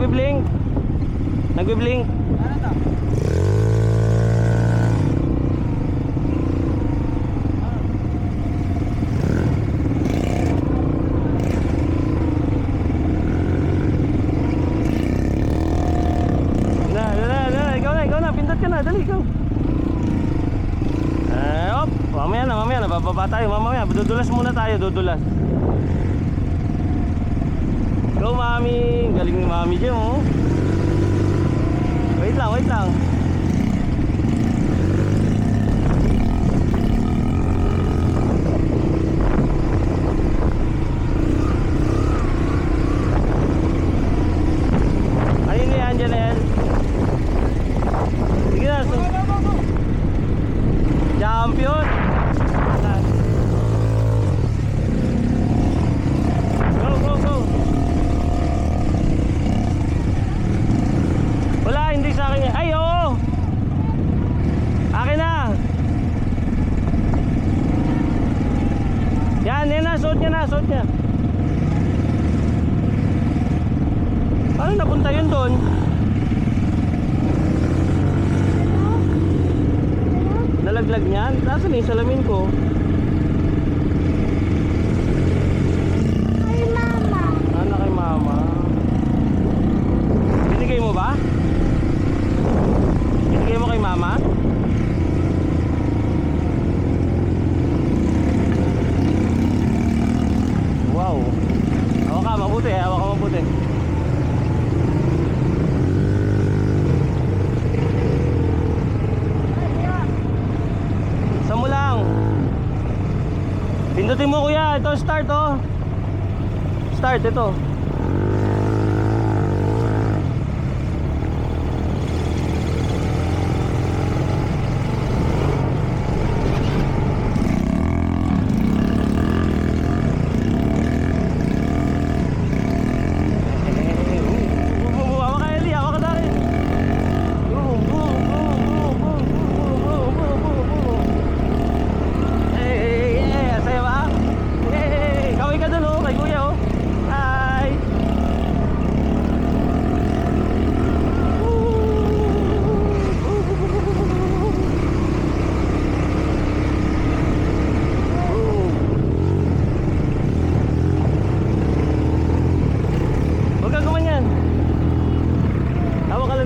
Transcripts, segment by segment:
nagbi-blink. Nagbi-blink. Ano to? Ikaw na, pindot ka na, dali ikaw. Op, mamaya na, bababa tayo, mamaya, dudulas muna tayo, dudulas. Go mami, galing ni mami Jim oh. Wait lang. Ayun na yan, Janel. Sige na, champion. Go. Wala, hindi sa akin. Ay, oo. Akin na. Yan na, suot niya. Paano napunta yun doon? Nalaglag niyan? Nasaan yung salamin ko? Kay mama. Ano kay mama? Binigay mo ba? Binigay mo kay mama? Wow. Hawak ka mabuti. Saan mo lang? Pindutin mo kuya. Ito start oh. Start ito.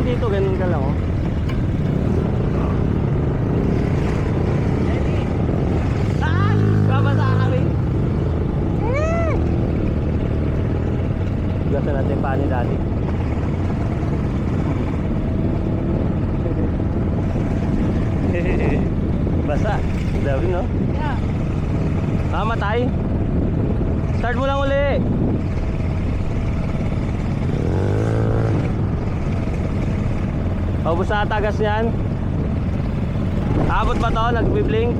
Dito ganun ka lang oh. Babasa kami. Gasa natin pa ni daddy. Basa. Dabi no? Yeah. Mamatay. Start mo lang uli. Ubus na tagas yan. Abot ba to? Nagbi-blink.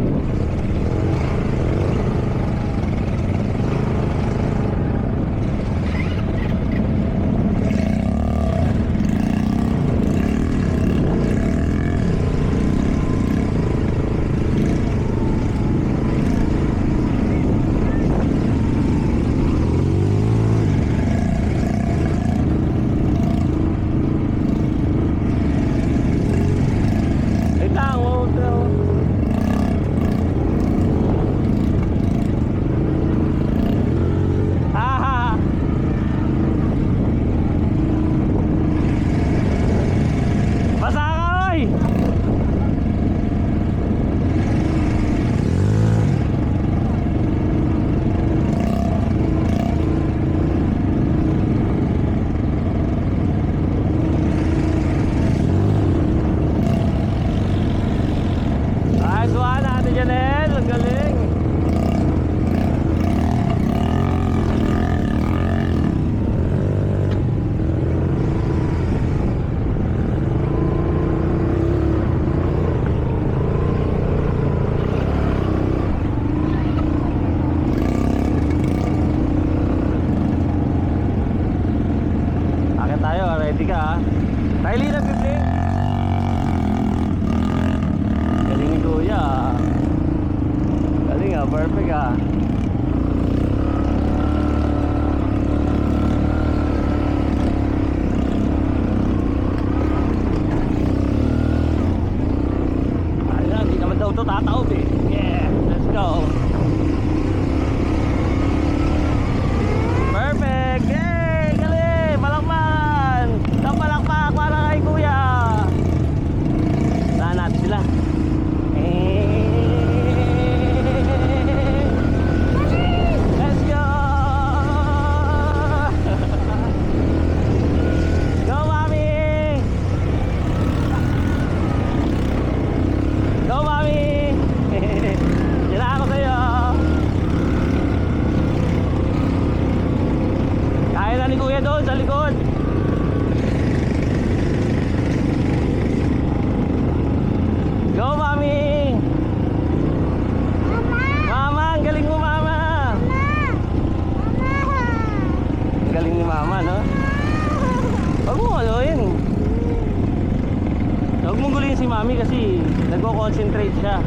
natin si Mami kasi nagko-concentrate siya.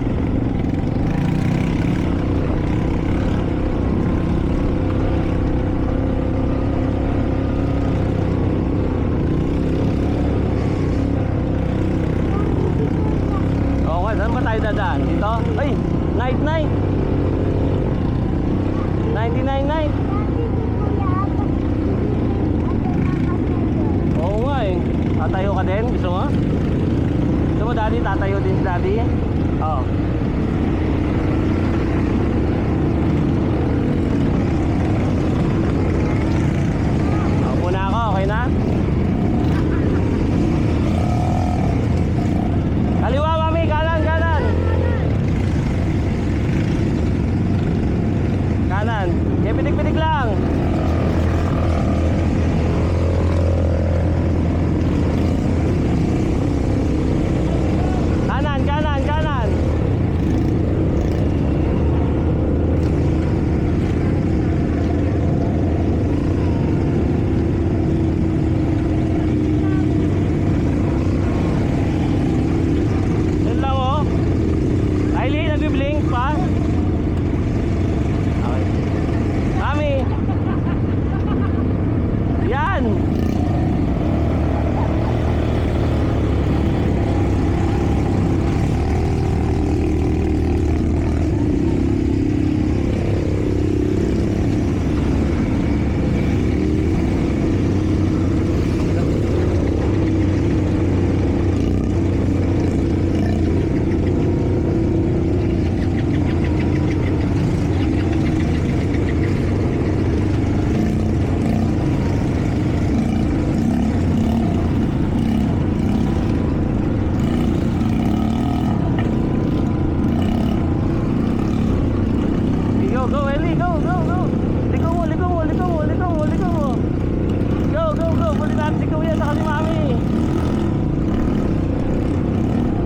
Okay, saan ba tayo dadaan? Dito? Ay, night night. 99 night. Oo nga eh. Tatayo ka din? Gusto mo? Gusto mo daddy? Tatayo din si daddy? Oo. Ako na ako. Okay na? Kaliwa mami. Kanan, kanan. Kanan. Kaya pitik-pitik lang. Kanan, kanan, kanan. Yun lang oh. Kylie, nag-blink pa? Okay. Mami. Yan. Go, go, Ellie, go, go, go. Liko mo, liko mo, liko mo, liko mo, liko mo. Go, go, go. Pwede natin si Kuya sa si Mami.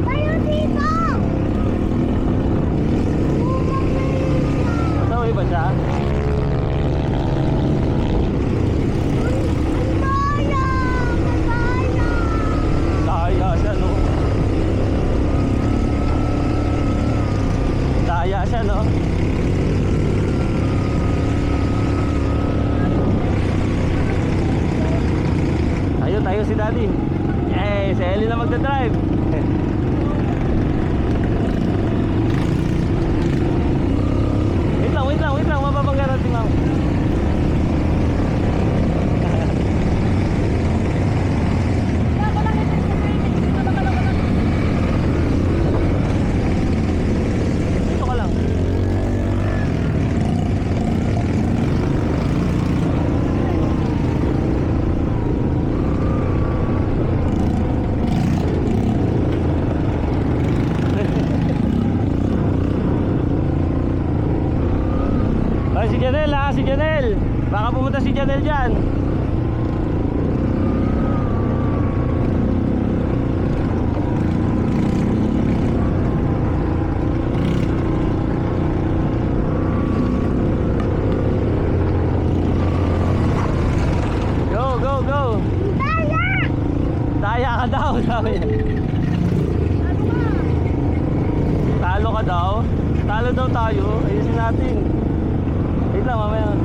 Tayo dito! Masaway ba siya? Kaya! Kaya! Daya siya, no? Daya siya, no? Tayo si daddy. Eh, si Ellie na magdadrive. Wait lang, wait lang, wait lang. Mababangga natin lang. Dito ka lang. Ay, si Janelle ha, si Janelle. Baka pumunta si Janelle dyan. Go, go, go. Kaya! Daya ka daw, sabi niya. Talo ka daw. Talo daw tayo. Ayusin natin. Wait lang, mamaya.